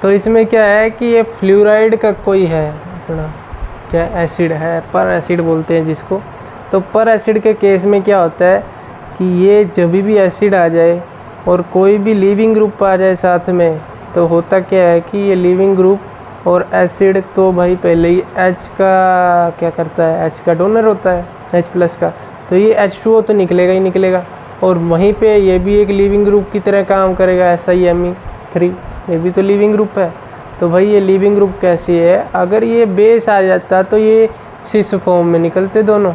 तो इसमें क्या है कि ये फ्लूराइड का कोई है अपना क्या एसिड है, पर एसिड बोलते हैं जिसको। तो पर एसिड के केस में क्या होता है कि ये जब भी एसिड आ जाए और कोई भी लीविंग ग्रुप आ जाए साथ में, तो होता क्या है कि ये लीविंग ग्रुप और एसिड तो भाई पहले ही H का क्या करता है, H का डोनर होता है H+ का, तो ये H2O तो निकलेगा ही निकलेगा। और वहीं पे ये भी एक लीविंग ग्रुप की तरह काम करेगा, SiMe3, ये भी तो लीविंग ग्रुप है। तो भाई ये लीविंग ग्रुप कैसी है, अगर ये बेस आ जाता तो ये सिस फॉर्म में निकलते दोनों,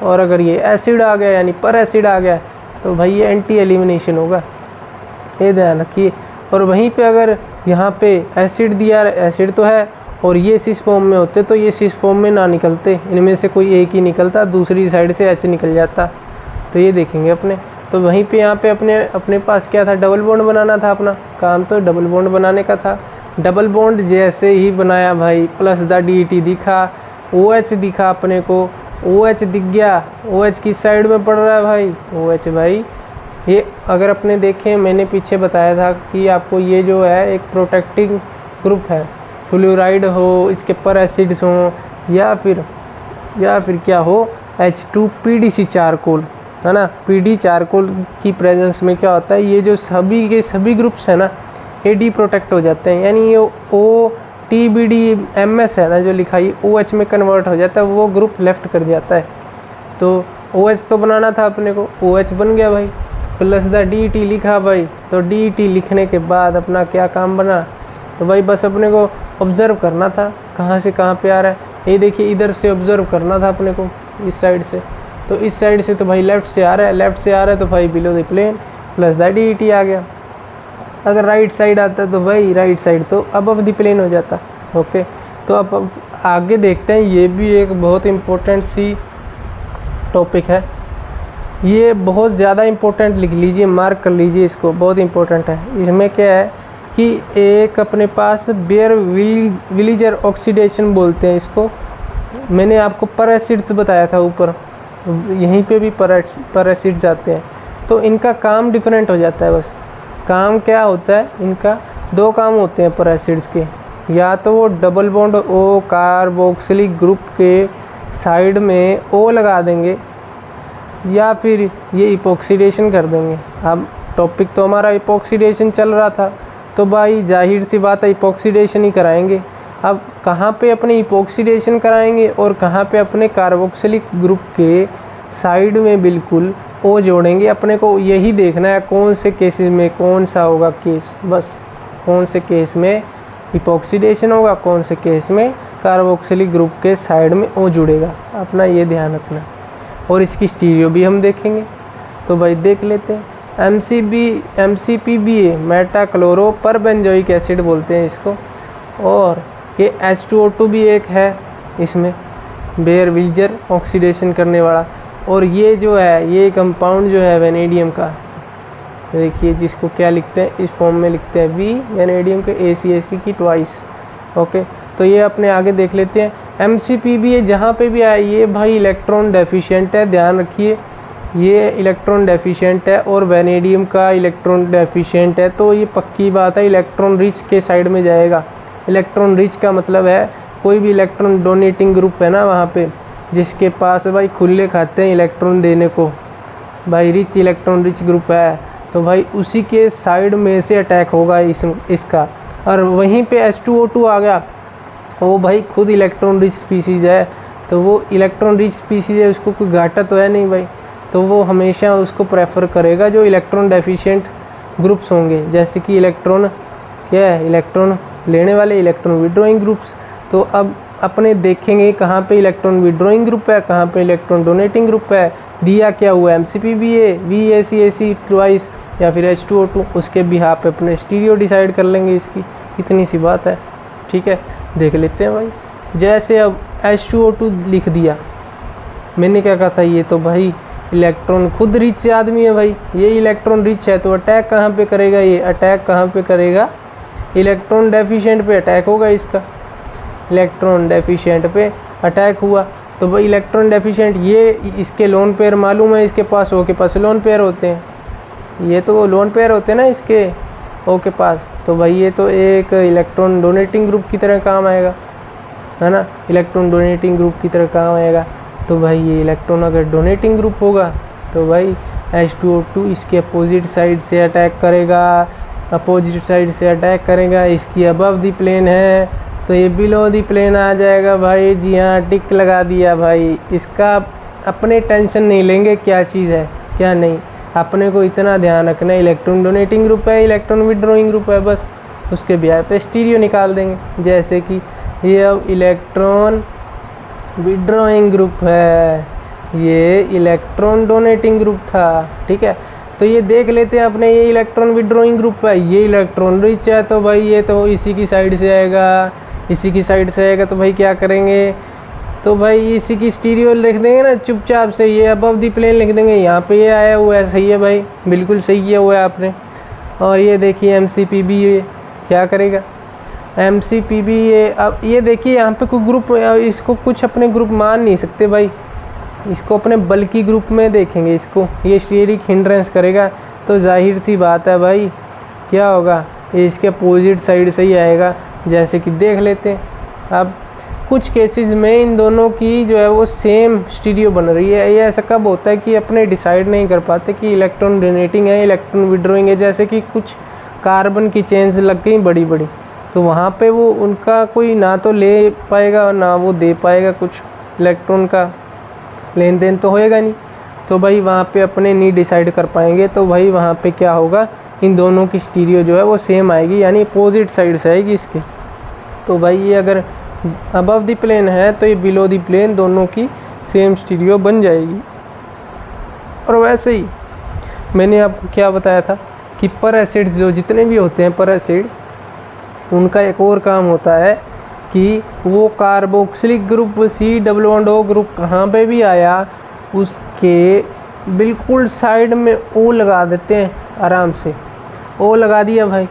और अगर ये एसिड आ गया यानी पर एसिड आ गया तो भाई ये एंटी एलिमिनेशन होगा, ये ध्यान रखिए। और वहीं पे अगर यहाँ पे एसिड दिया, एसिड तो है और ये सिस फॉर्म में होते तो ये सिस फॉर्म में ना निकलते, इनमें से कोई एक ही निकलता, दूसरी साइड से H निकल जाता। तो ये देखेंगे अपने। तो वहीं पे यहाँ पे अपने पास क्या था, डबल बॉन्ड बनाना था, अपना काम तो डबल बॉन्ड बनाने का था। डबल बॉन्ड जैसे ही बनाया भाई, प्लस द DT दिखा, OH दिखा अपने को, OH दिख गया। OH किस साइड में पड़ रहा है भाई, OH भाई ये अगर अपने देखें, मैंने पीछे बताया था कि आपको ये जो है एक प्रोटेक्टिंग ग्रुप है, फ्लोराइड हो, इसके पर एसिड्स हों, या फिर क्या हो, H2PDC चारकोल, है ना। PD चारकोल की प्रेजेंस में क्या होता है, ये जो सभी के सभी ग्रुप्स है ना, ये डी प्रोटेक्ट हो जाते हैं, यानी ये OTBDMS है ना जो लिखा है, OH में कन्वर्ट हो जाता है, वो ग्रुप लेफ्ट कर जाता है। तो OH तो बनाना था अपने को, OH बन गया भाई, प्लस द DT लिखा भाई। तो DT लिखने के बाद अपना क्या काम बना, तो भाई बस अपने को ऑब्ज़र्व करना था कहाँ से कहाँ पे आ रहा है। ये देखिए इधर से ऑब्ज़र्व करना था अपने को, इस साइड से, तो इस साइड से तो भाई लेफ़्ट से आ रहा है, लेफ़्ट से आ रहा है तो भाई below the plane, plus the DT आ गया। अगर राइट साइड आता तो भाई राइट साइड तो अबव द प्लेन हो जाता। ओके, तो अब आगे देखते हैं, ये भी एक बहुत इम्पोर्टेंट सी टॉपिक है, ये बहुत ज़्यादा इम्पोर्टेंट, लिख लीजिए, मार्क कर लीजिए इसको, बहुत इम्पोर्टेंट है। इसमें क्या है कि एक अपने पास बेयर विलीजर ऑक्सीडेशन बोलते हैं इसको, मैंने आपको पर एसिड्स बताया था ऊपर, यहीं पे भी पर एसिड्स आते हैं। तो इनका काम डिफरेंट हो जाता है, बस काम क्या होता है, इनका दो काम होते हैं पर एसिड्स के, या तो वो double bond O carboxylic group के साइड में O लगा देंगे, या फिर ये इपॉक्सीडेशन कर देंगे। अब टॉपिक तो हमारा इपॉक्सीडेशन चल रहा था, तो भाई जाहिर सी बात है इपॉक्सीडेशन ही कराएंगे। अब कहाँ पे अपने इपॉक्सीडेशन कराएंगे और कहाँ पे अपने कार्बोक्सिलिक ग्रुप के साइड में बिल्कुल O जोड़ेंगे। अपने को यही देखना है कौन से केसेस में कौन सा होगा केस, बस कौन से केस में इपॉक्सीडेशन होगा, कौन से केस में कार्बोक्सिलिक ग्रुप के साइड में O जुड़ेगा, अपना ये ध्यान रखना। और इसकी स्टीरियो भी हम देखेंगे, तो भाई देख लेते हैं। MCPBA मेटा क्लोरो पर बेंजोइक एसिड बोलते हैं इसको, और ये H2O2 भी एक है इसमें, बेयर विलीजर ऑक्सीडेशन करने वाला। और ये जो है ये कंपाउंड जो है वेनेडियम का, देखिए जिसको क्या लिखते हैं, इस फॉर्म में लिखते हैं V, वेनेडियम के ACAC की ट्वाइस। ओके, तो ये अपने आगे देख लेते हैं। MCPBA जहाँ पे भी आया ये भाई इलेक्ट्रॉन डेफिशिएंट है, ध्यान रखिए ये इलेक्ट्रॉन डेफिशिएंट है, और वेनेडियम का इलेक्ट्रॉन डेफिशिएंट है, तो ये पक्की बात है इलेक्ट्रॉन रिच के साइड में जाएगा। इलेक्ट्रॉन रिच का मतलब है कोई भी इलेक्ट्रॉन डोनेटिंग ग्रुप है ना वहाँ पे, जिसके पास भाई खुले खाते हैं इलेक्ट्रॉन देने को, भाई रिच इलेक्ट्रॉन रिच ग्रुप है, तो भाई उसी के साइड में से अटैक होगा इसका। और वहीं पे H2O2 आ गया, वो भाई खुद इलेक्ट्रॉन रिच स्पीसीज़ है, तो वो इलेक्ट्रॉन रिच स्पीसीज़ है, उसको कोई घाटा तो है नहीं भाई, तो वो हमेशा उसको प्रेफर करेगा जो इलेक्ट्रॉन डेफिशिएंट ग्रुप्स होंगे, जैसे कि इलेक्ट्रॉन क्या है, इलेक्ट्रॉन लेने वाले, इलेक्ट्रॉन विड्रॉइंग ग्रुप्स। तो अब अपने देखेंगे कहाँ पे इलेक्ट्रॉन विड्रॉइंग ग्रुप है, कहाँ पे इलेक्ट्रॉन डोनेटिंग ग्रुप है, दिया क्या हुआ MCPBA, VACAC ट्वाइस या फिर H2O2, उसके बिहाफ पे अपने स्टीरियो डिसाइड कर लेंगे इसकी, इतनी सी बात है। ठीक है, देख लेते हैं भाई। जैसे अब H2O2 लिख दिया, मैंने क्या कहा था, ये तो भाई इलेक्ट्रॉन खुद रिच आदमी है भाई, ये इलेक्ट्रॉन रिच है, तो अटैक कहाँ पे करेगा, ये अटैक कहाँ पे करेगा, इलेक्ट्रॉन डेफिशिएंट पे अटैक होगा इसका। इलेक्ट्रॉन डेफिशिएंट पे अटैक हुआ तो भाई इलेक्ट्रॉन डेफिशिएंट, ये इसके लोन पेयर मालूम है, इसके पास O के पास लोन पेयर होते हैं, ये तो वो लोन पेयर होते हैं ना इसके, O के पास, तो भाई ये तो एक इलेक्ट्रॉन डोनेटिंग ग्रुप की तरह काम आएगा, है ना, इलेक्ट्रॉन डोनेटिंग ग्रुप की तरह काम आएगा। तो भाई ये इलेक्ट्रॉन अगर डोनेटिंग ग्रुप होगा तो भाई H2O2 इसके अपोजिट साइड से अटैक करेगा, इसकी अबव दी प्लेन है तो ये बिलो दी प्लेन आ जाएगा भाई। जी हाँ, टिक लगा दिया भाई। इसका अपने टेंशन नहीं लेंगे क्या चीज़ है क्या नहीं, अपने को इतना ध्यान रखना है इलेक्ट्रॉन डोनेटिंग ग्रुप है, इलेक्ट्रॉन विड्रॉइंग ग्रुप है, बस उसके ब्याह पे स्टीरियो निकाल देंगे। जैसे कि ये अब इलेक्ट्रॉन विड्रॉइंग ग्रुप है, ये इलेक्ट्रॉन डोनेटिंग ग्रुप था, ठीक है। तो ये देख लेते हैं अपने, ये इलेक्ट्रॉन विड्रॉइंग ग्रुप है, ये इलेक्ट्रॉन रिच है, तो भाई ये तो इसी की साइड से आएगा, इसी की साइड से आएगा। तो भाई क्या करेंगे, तो भाई इसी की स्टीरियो लिख देंगे ना चुपचाप से, ये अबव दी प्लेन लिख देंगे, यहाँ पे ये आया हुआ है। सही है भाई, बिल्कुल सही किया हुआ है आपने। और ये देखिए MCPB ये क्या करेगा, MCPB ये अब ये देखिए यहाँ पे कोई ग्रुप, इसको कुछ अपने ग्रुप मान नहीं सकते भाई, इसको अपने बल्कि ग्रुप में देखेंगे इसको, ये स्टीरिक हिंड्रेंस करेगा। तो जाहिर सी बात है भाई क्या होगा, ये इसके अपोजिट साइड से ही आएगा। जैसे कि देख लेते हैं अब कुछ केसेस में इन दोनों की जो है वो सेम स्टीरियो बन रही है। ये ऐसा कब होता है कि अपने डिसाइड नहीं कर पाते कि इलेक्ट्रॉन डोनेटिंग है इलेक्ट्रॉन विड्रॉइंग है। जैसे कि कुछ कार्बन की चेन्स लग गई बड़ी बड़ी, तो वहाँ पे वो उनका कोई ना तो ले पाएगा ना वो दे पाएगा, कुछ इलेक्ट्रॉन का लेन देन तो होएगा नहीं। तो भाई वहाँ पे अपने नहीं डिसाइड कर पाएंगे। तो भाई वहाँ पे क्या होगा, इन दोनों की स्टीरियो जो है वो सेम आएगी, यानी अपोजिट साइड से आएगी इसके। तो भाई ये अगर अबव द प्लेन है तो ये बिलो द प्लेन, दोनों की सेम स्टीरियो बन जाएगी। और वैसे ही मैंने आपको क्या बताया था कि पर एसिड्स जो जितने भी होते हैं पर एसिड्स, उनका एक और काम होता है कि वो कार्बोक्सिलिक ग्रुप C+O ग्रुप कहाँ पे भी आया उसके बिल्कुल साइड में O लगा देते हैं आराम से। O लगा दिया भाई,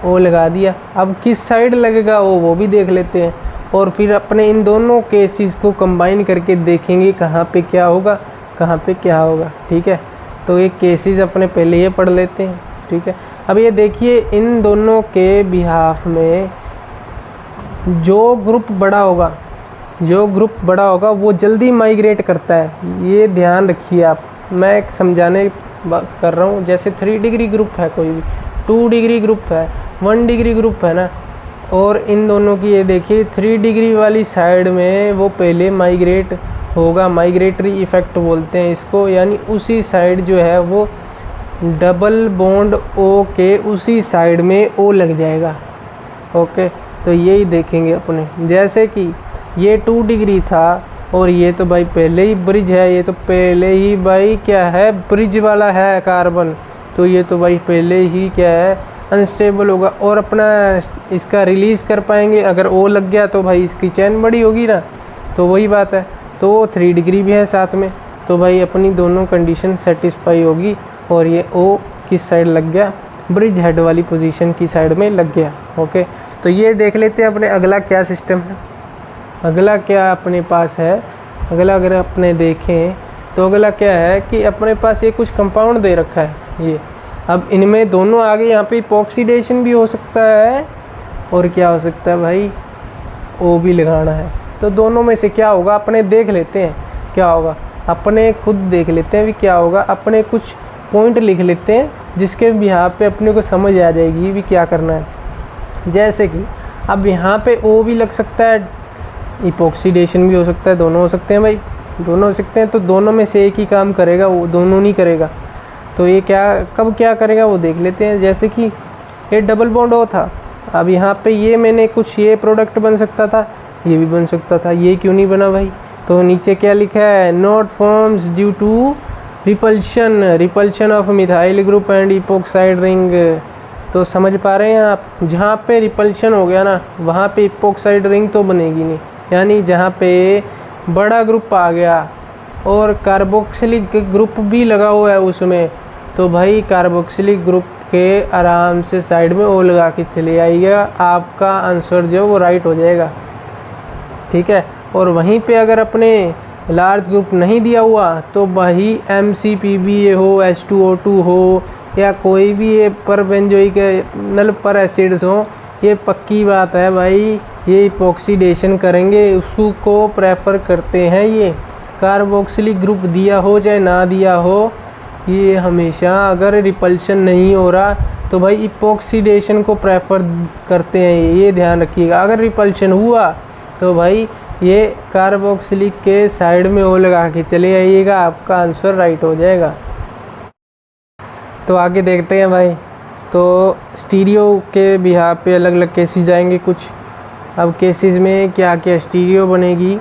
O लगा दिया। अब किस साइड लगेगा O वो भी देख लेते हैं, और फिर अपने इन दोनों केसेस को कंबाइन करके देखेंगे कहाँ पे क्या होगा कहाँ पे क्या होगा, ठीक है। तो ये केसेस अपने पहले ये पढ़ लेते हैं, ठीक है। अब ये देखिए इन दोनों के बिहाफ में जो ग्रुप बड़ा होगा वो जल्दी माइग्रेट करता है, ये ध्यान रखिए आप। मैं एक समझाने कर रहा हूँ। जैसे 3 डिग्री ग्रुप है, कोई भी 2 डिग्री ग्रुप है, 1 डिग्री ग्रुप है ना, और इन दोनों की ये देखिए 3 डिग्री वाली साइड में वो पहले माइग्रेट होगा, माइग्रेटरी इफ़ेक्ट बोलते हैं इसको, यानी उसी साइड जो है वो डबल बॉन्ड O के उसी साइड में O लग जाएगा, ओके। तो यही देखेंगे अपने, जैसे कि ये 2 डिग्री था और ये तो भाई पहले ही ब्रिज है, ये तो पहले ही भाई क्या है ब्रिज वाला है कार्बन, तो ये तो भाई पहले ही क्या है अनस्टेबल होगा और अपना इसका रिलीज़ कर पाएंगे। अगर O लग गया तो भाई इसकी चैन बड़ी होगी ना, तो वही बात है। तो 3 डिग्री भी है साथ में, तो भाई अपनी दोनों कंडीशन सेटिस्फाई होगी। और ये O किस साइड लग गया, ब्रिज हेड वाली पोजीशन की साइड में लग गया, ओके। तो ये देख लेते हैं अपने अगला क्या सिस्टम है, अगला क्या अपने पास है। अगला अगर अपने देखें तो अगला क्या है कि अपने पास ये कुछ कंपाउंड दे रखा है ये। अब इनमें दोनों आगे यहाँ पे ऑक्सीडेशन भी हो सकता है और क्या हो सकता है भाई O भी लगाना है। तो दोनों में से क्या होगा अपने देख लेते हैं क्या होगा, अपने खुद देख लेते हैं भी क्या होगा। अपने कुछ पॉइंट लिख लेते हैं जिसके बिहाफ पे अपने को समझ आ जाएगी भी क्या करना है। जैसे कि अब यहाँ पे O भी लग सकता है, इपॉक्सीडेशन भी हो सकता है, दोनों हो सकते हैं भाई, दोनों हो सकते हैं। तो दोनों में से एक ही काम करेगा, वो दोनों नहीं करेगा। तो ये क्या कब क्या करेगा वो देख लेते हैं। जैसे कि ये डबल बॉन्ड O था, अब यहाँ पे ये मैंने कुछ ये प्रोडक्ट बन सकता था, ये भी बन सकता था, ये क्यों नहीं बना भाई। तो नीचे क्या लिखा है, not forms due to repulsion of methyl group and epoxide ring. तो समझ पा रहे हैं आप, जहाँ पे रिपल्शन हो गया ना वहाँ पे इपोक्साइड रिंग तो बनेगी नहीं, यानी जहाँ पे बड़ा ग्रुप आ गया और कार्बोक्सिलिक ग्रुप भी लगा हुआ है उसमें, तो भाई कार्बोक्सिलिक ग्रुप के आराम से साइड में O लगा के चले आइएगा, आपका आंसर जो वो राइट हो जाएगा, ठीक है। और वहीं पे अगर अपने लार्ज ग्रुप नहीं दिया हुआ तो भाई MCPB हो, H2O2 हो या कोई भी ये पर बेंजोइक नल पर एसिड्स हो, ये पक्की बात है भाई ये इपॉक्सीडेशन करेंगे, उसको प्रेफर करते हैं। ये कार्बोक्सिलिक ग्रुप दिया हो चाहे ना दिया हो, ये हमेशा अगर रिपल्शन नहीं हो रहा तो भाई इपॉक्सीडेशन को प्रेफर करते हैं, ये ध्यान रखिएगा। अगर रिपल्शन हुआ तो भाई ये कार्बोक्सिलिक के साइड में ओ लगा के चले आइएगा, आपका आंसर राइट हो जाएगा। तो आगे देखते हैं भाई। तो स्टीरियो के बिहार पे अलग अलग केसेस आएंगे कुछ। अब केसेस में क्या क्या स्टीरियो बनेगी,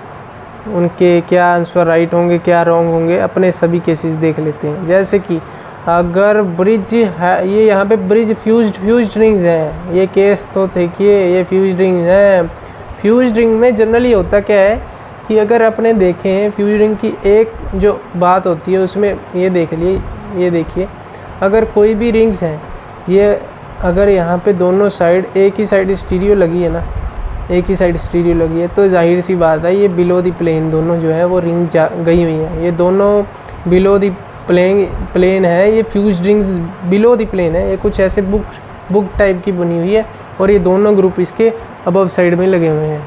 उनके क्या आंसर राइट होंगे क्या रॉन्ग होंगे, अपने सभी केसेस देख लेते हैं। जैसे कि अगर ब्रिज है, ये यहाँ पे ब्रिज फ्यूज्ड रिंग्स हैं, ये केस तो देखिए ये फ्यूज्ड रिंग्स हैं। फ्यूज्ड रिंग में जनरली होता क्या है कि अगर अपने देखें फ्यूज्ड रिंग की एक जो बात होती है उसमें ये देख लिए, ये देखिए अगर कोई भी रिंग्स हैं, ये अगर यहाँ पे दोनों साइड एक ही साइड स्टीरियो लगी है ना, एक ही साइड स्टीरियो लगी है, तो जाहिर सी बात है ये बिलो दी प्लेन दोनों जो है वो रिंग गई हुई हैं, ये दोनों बिलो दी प्लेन है, ये fused rings below the plane है, ये कुछ ऐसे बुक टाइप की बनी हुई है और ये दोनों ग्रुप इसके अबव साइड में लगे हुए हैं,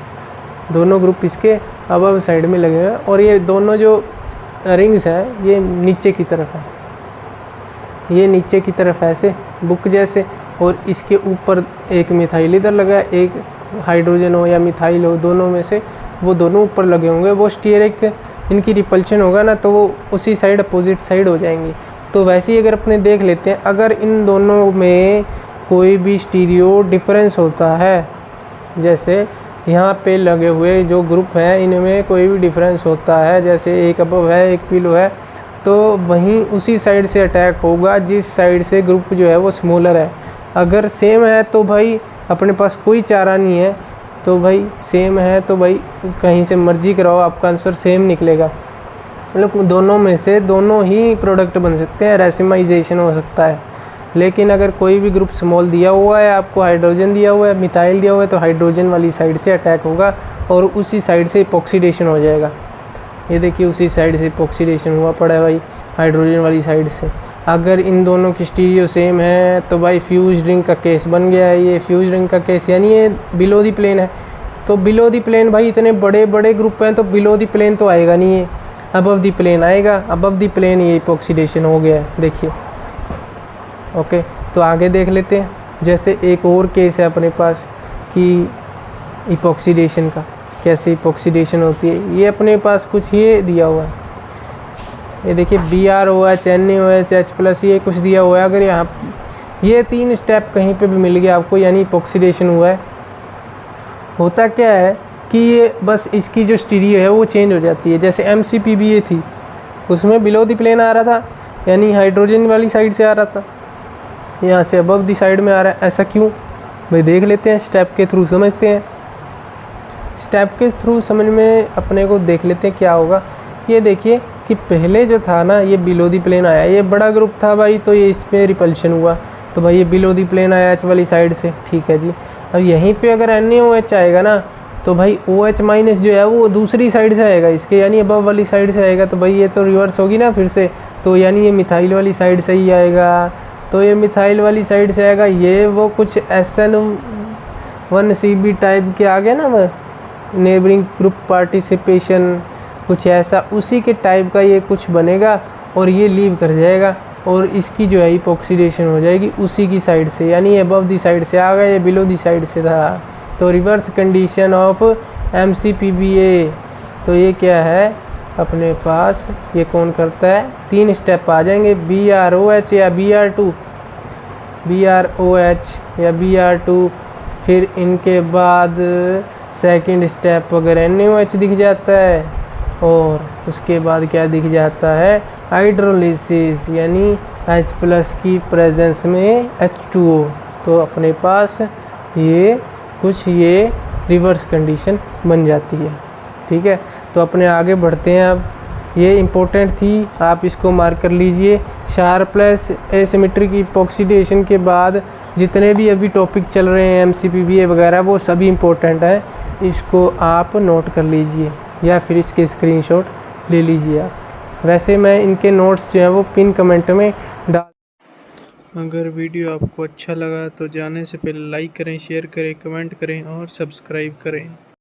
दोनों ग्रुप इसके अबव साइड में लगे हुए हैं और ये दोनों जो रिंग्स हैं ये नीचे की तरफ है, ये नीचे की तरफ ऐसे बुक जैसे, और इसके ऊपर एक मिथाइल इधर लगा है, एक हाइड्रोजन हो या मिथाइल हो, दोनों में से वो दोनों ऊपर लगे होंगे, वो स्टीयरिक इनकी रिपल्शन होगा ना तो वो उसी साइड अपोजिट साइड हो जाएंगी। तो वैसे ही अगर अपने देख लेते हैं, अगर इन दोनों में कोई भी स्टीरियो डिफरेंस होता है, जैसे यहाँ पे लगे हुए जो ग्रुप हैं इनमें कोई भी डिफरेंस होता है, जैसे एक अबव है एक बिलो है, तो वहीं उसी साइड से अटैक होगा जिस साइड से ग्रुप जो है वो स्मॉलर है। अगर सेम है तो भाई अपने पास कोई चारा नहीं है, तो भाई सेम है तो भाई कहीं से मर्जी कराओ आपका आंसर सेम निकलेगा। मतलब दोनों में से दोनों ही प्रोडक्ट बन सकते हैं, रेसिमाइजेशन हो सकता है। लेकिन अगर कोई भी ग्रुप स्मॉल दिया हुआ है, आपको हाइड्रोजन दिया हुआ है, मिथाइल दिया हुआ है, तो हाइड्रोजन वाली साइड से अटैक होगा और उसी साइड से इपॉक्सीडेशन हो जाएगा। ये देखिए उसी साइड से इपॉक्सीडेशन हुआ पड़ा है भाई, हाइड्रोजन वाली साइड से। अगर इन दोनों की स्टीरियो सेम है तो भाई फ्यूज्ड रिंग का केस बन गया है, ये फ्यूज्ड रिंग का केस, यानी ये बिलो दी प्लेन है। तो बिलो दी प्लेन भाई इतने बड़े बड़े ग्रुप हैं तो बिलो दी प्लेन तो आएगा नहीं, है अबव दी प्लेन आएगा, अबव दी प्लेन ये इपॉक्सीडेशन हो गया है, देखिए। ओके, तो आगे देख लेते हैं। जैसे एक और केस है अपने पास कि इपॉक्सीडेशन का, कैसे इपॉक्सीडेशन होती है, ये अपने पास कुछ ये दिया हुआ है, ये देखिए BrOH NaOH H+, ये कुछ दिया हुआ है। अगर यहाँ ये 3 स्टेप कहीं पे भी मिल गया आपको, यानी इपॉक्सीडेशन हुआ है। होता क्या है कि ये बस इसकी जो स्टीरियो है वो चेंज हो जाती है। जैसे MCPBA थी, उसमें बिलो दी प्लेन आ रहा था, यानी हाइड्रोजन वाली साइड से आ रहा था, यहाँ से अबव दी साइड में आ रहा है। ऐसा क्यों भाई, देख लेते हैं, स्टेप के थ्रू समझते हैं। स्टेप के थ्रू समझ में अपने को देख लेते हैं क्या होगा। ये देखिए कि पहले जो था ना ये बिलो दी प्लेन आया, ये बड़ा ग्रुप था भाई, तो ये इसमें रिपल्शन हुआ, तो भाई ये बिलो दी प्लेन आया H वाली साइड से, ठीक है जी। अब यहीं पे अगर NaOH आएगा ना तो भाई OH- जो है वो दूसरी साइड से आएगा इसके, यानी अबव वाली साइड से आएगा, तो भाई ये तो रिवर्स होगी ना फिर से, तो यानी ये मिथाइल वाली साइड से ही आएगा, तो ये मिथाइल वाली साइड से आएगा। ये वो कुछ SN1CB टाइप के आ गया ना, नेबरिंग ग्रुप पार्टिसिपेशन, कुछ ऐसा उसी के टाइप का ये कुछ बनेगा और ये लीव कर जाएगा और इसकी जो है इपॉक्सीडेशन हो जाएगी उसी की साइड से, यानी अबव दी साइड से आ गया, ये बिलो दी साइड से था। तो रिवर्स कंडीशन ऑफ MCPBA, तो ये क्या है अपने पास, ये कौन करता है, 3 स्टेप आ जाएंगे, BrOH या BrOH या BR2, फिर इनके बाद सेकंड स्टेप अगर NaOH दिख जाता है और उसके बाद क्या दिख जाता है, हाइड्रोलिसिस, यानी H+ की प्रेजेंस में H2O, तो अपने पास ये कुछ ये रिवर्स कंडीशन बन जाती है, ठीक है। तो अपने आगे बढ़ते हैं। अब ये इम्पोर्टेंट थी, आप इसको मार्क कर लीजिए। शार्पलेस एसिमेट्रिक इपॉक्सीडेशन के बाद जितने भी अभी टॉपिक चल रहे हैं MCPBA वगैरह, वो सभी इम्पोर्टेंट हैं, इसको आप नोट कर लीजिए या फिर इसके स्क्रीनशॉट ले लीजिए आप। वैसे मैं इनके नोट्स जो हैं वो पिन कमेंट में डाल। अगर वीडियो आपको अच्छा लगा तो जाने से पहले लाइक करें, शेयर करें, कमेंट करें और सब्सक्राइब करें।